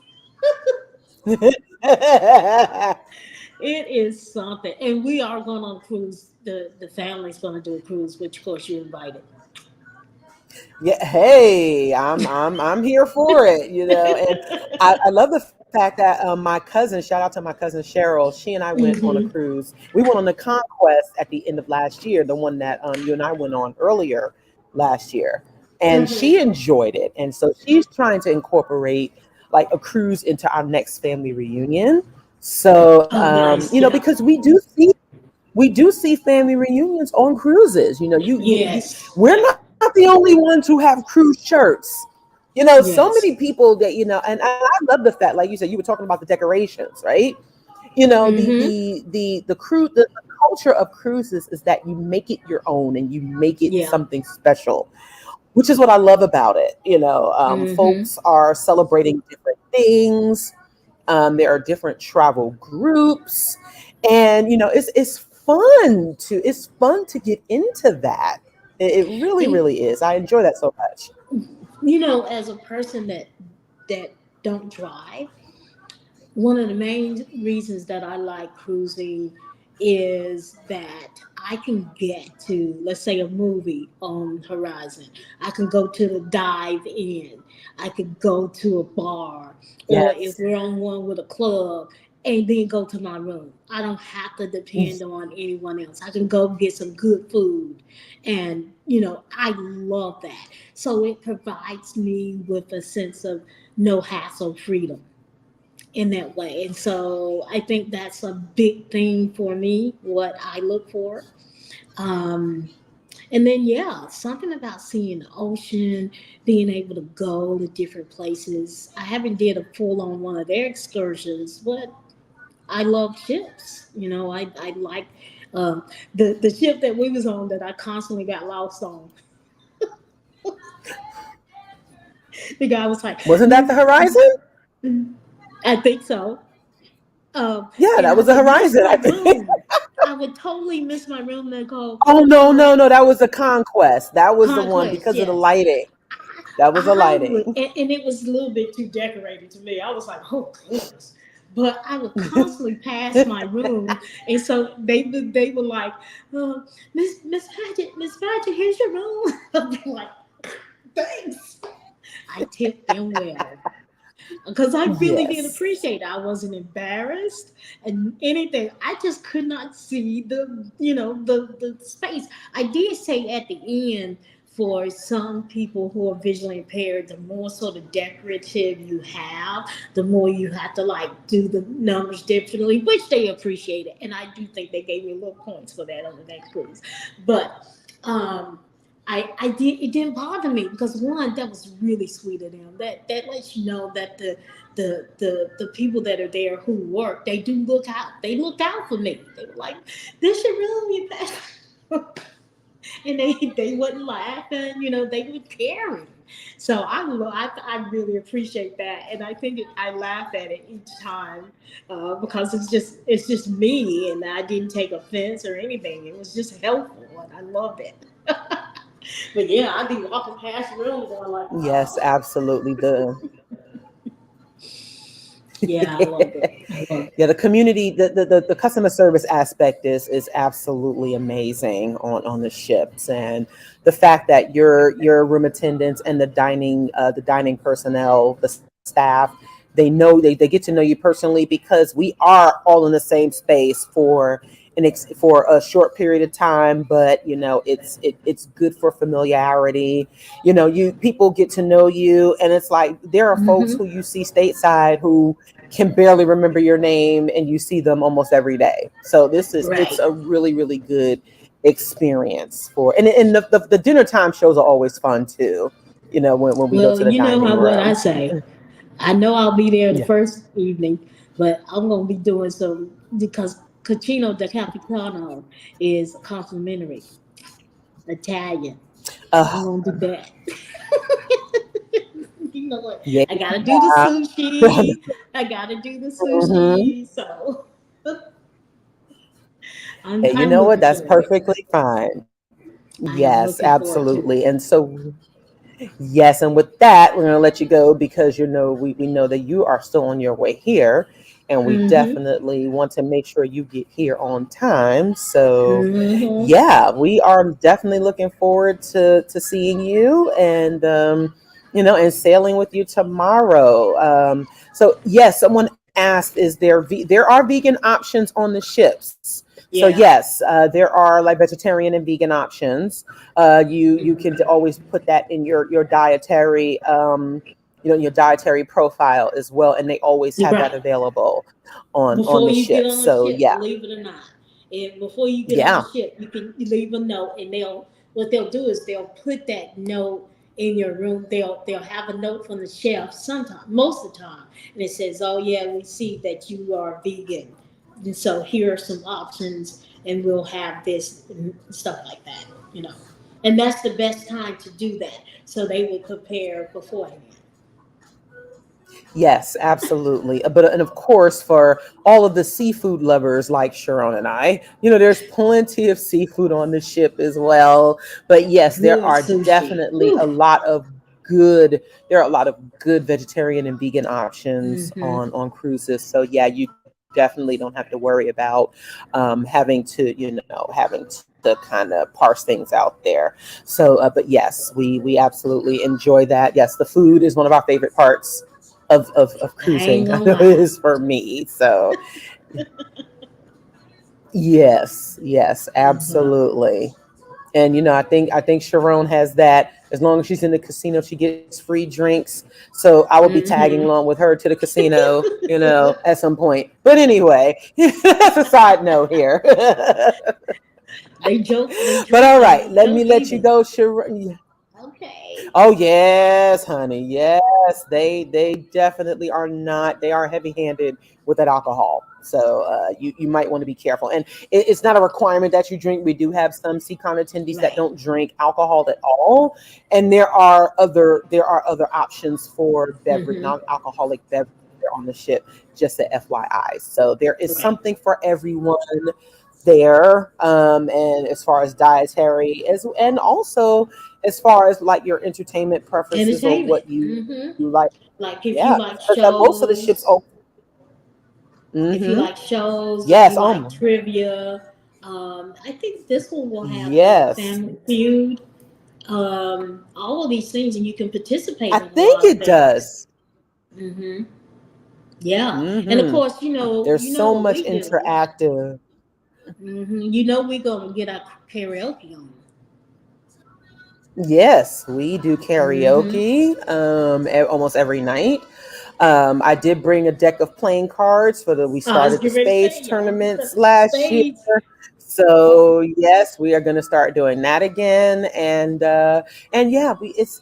It is something, and we are going on a cruise. The family's going to do a cruise, which of course you invited. Yeah, hey, I'm here for it, and I love the fact that my cousin, shout out to my cousin Cheryl, she and I went on a Mm-hmm. cruise. We went on the Conquest at the end of last year, the one that you and I went on earlier last year, and she Mm-hmm. enjoyed it, and so she's trying to incorporate like a cruise into our next family reunion. So Oh, nice. Yeah. because we do see family reunions on cruises. You Yes. we're not not the only ones who have cruise shirts. So Yes. many people that, and I love the fact, like you said, you were talking about the decorations, right? Mm-hmm. The culture of cruises is that you make it your own and you make it Yeah. something special, which is what I love about it. Mm-hmm. Folks are celebrating different things. There are different travel groups, and it's fun to get into that. It really, And really is. I enjoy that so much. as a person that don't drive, one of the main reasons that I like cruising is that I can get to, let's say, a movie on Horizon. I can go to the dive in. I could go to a bar, or if Yes. we're on one with a club, and then go to my room. I don't have to depend on anyone else. I can go get some good food. And, I love that. So it provides me with a sense of no hassle freedom in that way. And so I think that's a big thing for me, what I look for. Um, and then, yeah, something about seeing the ocean, being able to go to different places. I haven't did a full on one of their excursions, but I love ships. I like the ship that we was on that I constantly got lost on. The guy was like, Wasn't that Miss, the Horizon? I think so. Yeah, And that I was the would miss Horizon, my I think. room. I would totally miss my room and go, Oh no, uh, no, no, that was the Conquest. That was the one Conquest, because of the yes. lighting. That was the I would, lighting. and it was a little bit too decorated to me. I was like, oh goodness. But I would constantly pass my room, and so they were like, Miss Paget, Miss Paget, here's your room. I'd be like, thanks. I tipped them well because I really did Yes. appreciate it. I wasn't embarrassed and anything. I just could not see the space. I did say at the end, for some people who are visually impaired, the more sort of decorative you have, the more you have to like do the numbers differently, which they appreciate it. And I do think they gave me little points for that on the next cruise. But um I did it didn't bother me because one, that was really sweet of them. That lets you know that the people that are there who work, they do look out. They looked out for me. They were like, this should really be that. And they wasn't laughing, they were caring. So I really appreciate that, and I think I laugh at it each time because it's just me, and I didn't take offense or anything. It was just helpful, and I loved it. But yeah, I'd be walking past the room going like, Yes, oh, absolutely. The yeah, I loved it. I loved Yeah, it. the community, the customer service aspect is absolutely amazing on the ships, and the fact that your room attendants and the dining personnel, the staff, they get to know you personally because we are all in the same space for a short period of time, but it's good for familiarity. You people get to know you, and it's like there are folks Hmm. who you see stateside who can barely remember your name, and you see them almost every day. So it's Right. a really, really good experience and the dinner time shows are always fun too, when we go Well, to the you know dining how what I room. say. I know I'll be there the Yeah. first evening, but I'm gonna be doing some because Cucino da Capitano is complimentary Italian. I'm uh, gonna do that. You know what? yeah. I gotta do the sushi. I gotta do the Mhm. sushi. So I'm Hey, you I'm know what? looking That's forward to it. perfectly fine. I am Yes, looking forward to absolutely. it. And so, yes, and with that, we're going to let you go because we know that you are still on your way here, and we Mm-hmm. definitely want to make sure you get here on time. So, Mm-hmm. yeah, we are definitely looking forward to seeing you and sailing with you tomorrow. So, yes, someone asked, there are vegan options on the ships? So Yeah. yes, there are like vegetarian and vegan options. You can always put that in your dietary your dietary profile as well, and they always You're have that right. available on Before the you get ship. on the So ship, yeah, believe it or not, and before you get on the yeah. ship, you can leave a note, and what they'll do is they'll put that note in your room. They'll have a note from the chef sometime, most of the time, and it says, "Oh yeah, we see that you are vegan, and so here are some options, and we'll have this and stuff like that." You know, and that's the best time to do that. So they will prepare beforehand. Yes, absolutely. But and of course, for all of the seafood lovers like Sharon and I, there's plenty of seafood on the ship as well. But yes, there Good are sushi. definitely Whew. good there are a lot of good vegetarian and vegan options Hmm. on cruises. So yeah, you definitely don't have to worry about having to kind of parse things out there. So, but yes, we absolutely enjoy that. Yes, the food is one of our favorite parts of I ain't cruising. I gonna know it lie. is for me. So yes, yes, Mhm. absolutely. And I think Sharon has that. As long as she's in the casino, she gets free drinks. So I will be tagging Mhm. along with her to the casino, at some point. But anyway, that's a side note here. They joke. They But drink. all They right, don't let me joke let you either. go, Sharon. Okay. Oh yes, honey. Yes, they definitely are not. They are heavy-handed with that alcohol. So you might want to be careful. And it's not a requirement that you drink. We do have some Seacon attendees that Right. don't drink alcohol at all, and there are other options for beverage, Mhm. non-alcoholic beverage on the ship. Just a FYI. So there is Right. something for everyone there. And as far as dietary, and also as far as like your entertainment preferences or Entertainment. what you Mhm. like. Like if you Yeah, like because most of the ships. shows, Oh, if you mm-hmm. like shows, if Yes. you like trivia, I think this one will have like Yes. Family Feud, all of these things, and you can participate I in a think lot of it things. does. Hmm. Yeah, and of Mm-hmm. course, There's you know so what much we do. interactive. You know we're gonna get our karaoke on. Yes, we do Hmm. karaoke almost every night. I did bring a deck of playing cards for the we I was started the getting ready to spades say, y'all just tournaments got the last year. spades. So yes, we are going to start doing that again, and yeah, it's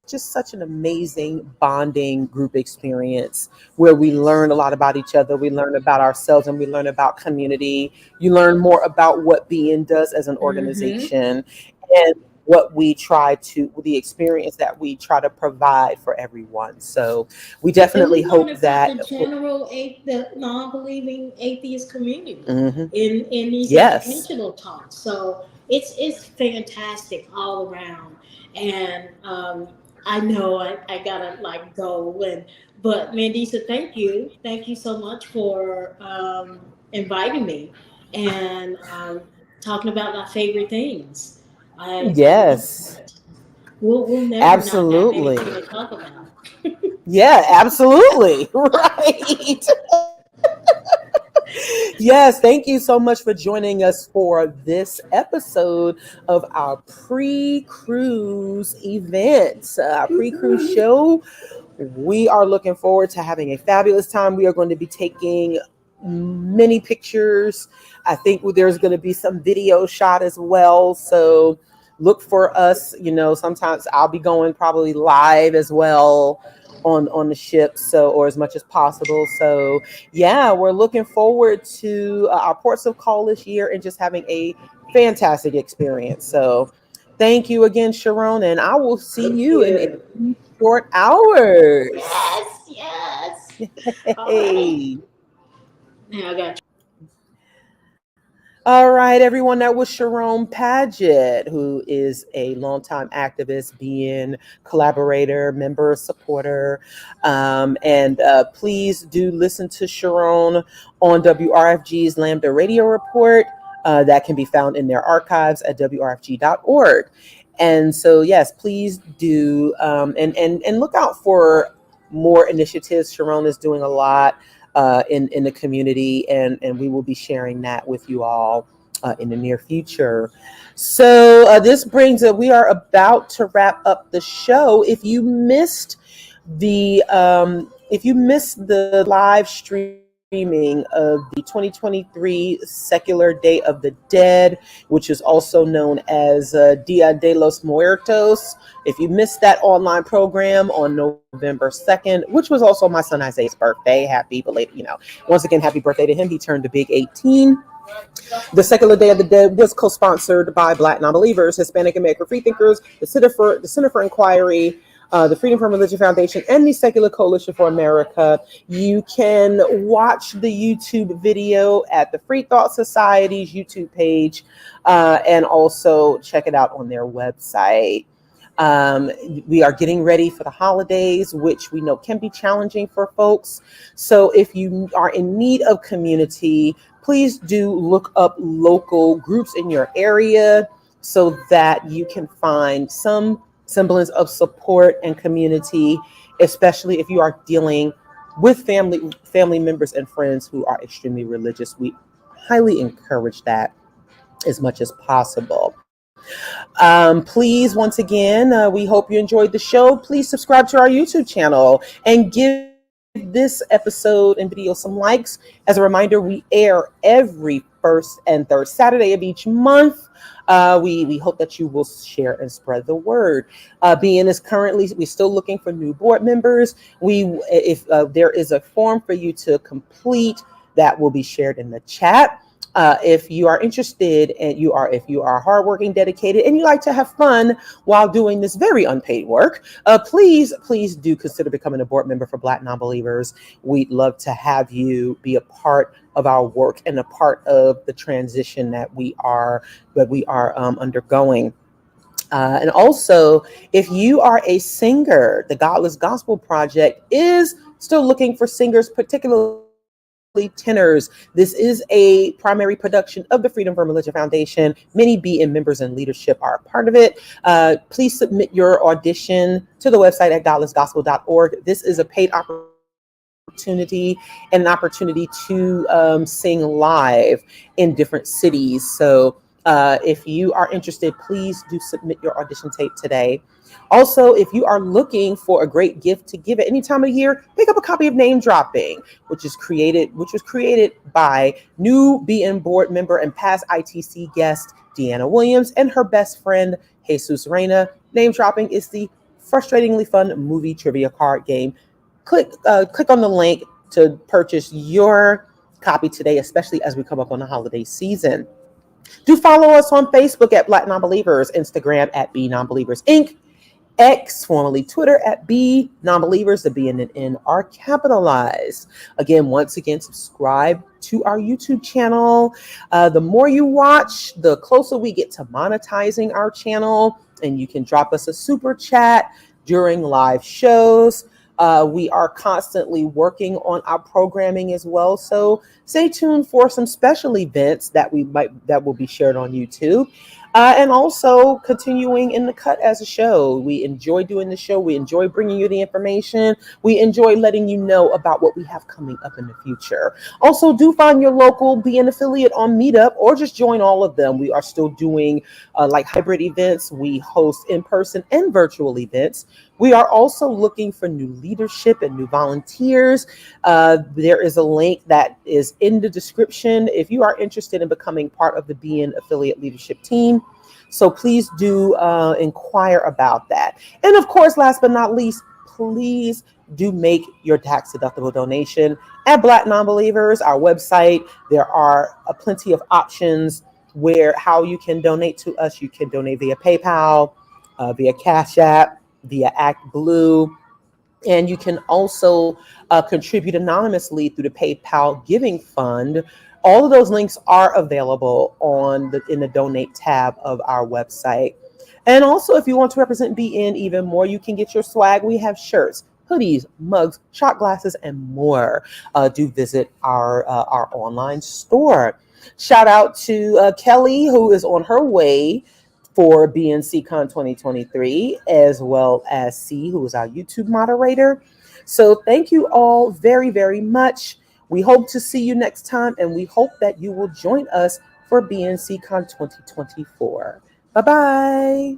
just such an amazing bonding group experience where we learn a Yes. lot about each other, we learn about ourselves, and we learn about community. You learn more about what being does as an Hmm. organization, and what we try to the experience that we try to provide for everyone. So we And we definitely learn hope about that. the the non-believing atheist community Mhm. in these Yes. educational talks. So it's fantastic all around. And I know I gotta like go but Mandisa, thank you so much for inviting me and talking about my favorite things. I love Yes, that. We'll never not have absolutely. anything to talk about. Yeah, absolutely. Right. Yes, thank you so much for joining us for this episode of our pre-cruise event, our pre-cruise show. We are looking forward to having a fabulous time. We are going to be taking many pictures. I think there's going to be some video shot as well. So look for us. Sometimes I'll be going probably live as well on the ship. So, or as much as possible. So yeah, we're looking forward to our ports of call this year and just having a fantastic experience. So thank you again, Sharon, and I will see Thank you in you. short hours. Yes, yes. All right. Hey. Now I got All right, everyone. That was Charone Pagett, who is a longtime activist, being collaborator, member, supporter. And please do listen to Sharon on WRFG's Lambda Radio Report. That can be found in their archives at wrfg.org. And so, yes, please do. And look out for more initiatives. Sharon is doing a lot in the community, and we will be sharing that with you all in the near future. So this brings it. We are about to wrap up the show. If you missed the live stream streaming of the 2023 Secular Day of the Dead, which is also known as Dia de los Muertos. If you missed that online program on November 2nd, which was also my son Isaiah's birthday, happy belated, once again, happy birthday to him. He turned a big 18. The Secular Day of the Dead was co-sponsored by Black Nonbelievers, Hispanic American Freethinkers, the Center for Inquiry, the Freedom from Religion Foundation, and the Secular Coalition for America. You can watch the YouTube video at the Free Thought Society's YouTube page, and also check it out on their website. We are getting ready for the holidays, which we know can be challenging for folks. So if you are in need of community, please do look up local groups in your area so that you can find some semblance of support and community, especially if you are dealing with family members and friends who are extremely religious. We highly encourage that as much as possible. Please, once again, we hope you enjoyed the show. Please subscribe to our YouTube channel and give this episode and video some likes. As a reminder, we air every first and third Saturday of each month. We hope that you will share and spread the word. BN is currently, we're still looking for new board members. If there is a form for you to complete, that will be shared in the chat. If you are interested and if you are hardworking, dedicated, and you like to have fun while doing this very unpaid work, please do consider becoming a board member for Black Nonbelievers. We'd love to have you be a part of our work and a part of the transition that we are undergoing. And also, if you are a singer, the Godless Gospel Project is still looking for singers, particularly tenors. This is a primary production of the Freedom from Religion Foundation. Many BN members and leadership are a part of it. Please submit your audition to the website at godlessgospel.org. This is a paid opportunity and an opportunity to sing live in different cities. So if you are interested, please do submit your audition tape today. Also, if you are looking for a great gift to give at any time of year, pick up a copy of Name Dropping, which was created by new BN board member and past ITC guest Deanna Williams and her best friend Jesus Reyna. Name Dropping is the frustratingly fun movie trivia card game. Click on the link to purchase your copy today, especially as we come up on the holiday season. Do follow us on Facebook at Black Nonbelievers, Instagram at BNonbelievers Inc., X, formerly Twitter, at BNonbelievers. The B and the N are capitalized. Once again, subscribe to our YouTube channel. The more you watch, the closer we get to monetizing our channel, and you can drop us a super chat during live shows. We are constantly working on our programming as well. So stay tuned for some special events that will be shared on YouTube. And also continuing in the cut as a show. We enjoy doing the show. We enjoy bringing you the information. We enjoy letting you know about what we have coming up in the future. Also, do find your local BN affiliate on Meetup or just join all of them. We are still doing like hybrid events. We host in-person and virtual events. We are also looking for new leadership and new volunteers. There is a link that is in the description if you are interested in becoming part of the BN affiliate leadership team. So please do inquire about that. And of course, last but not least, please do make your tax-deductible donation at Black Nonbelievers, our website. There are plenty of options how you can donate to us. You can donate via PayPal, via Cashapp, via ActBlue, and you can also contribute anonymously through the PayPal Giving Fund. All of those links are available in the donate tab of our website. And also, if you want to represent BN even more, you can get your swag. We have shirts, hoodies, mugs, shot glasses, and more. Do visit our online store. Shout out to Kelly, who is on her way for BNCCon 2023, as well as C, who is our YouTube moderator. So thank you all very, very much. We hope to see you next time, and we hope that you will join us for BNCCon 2024. Bye-bye.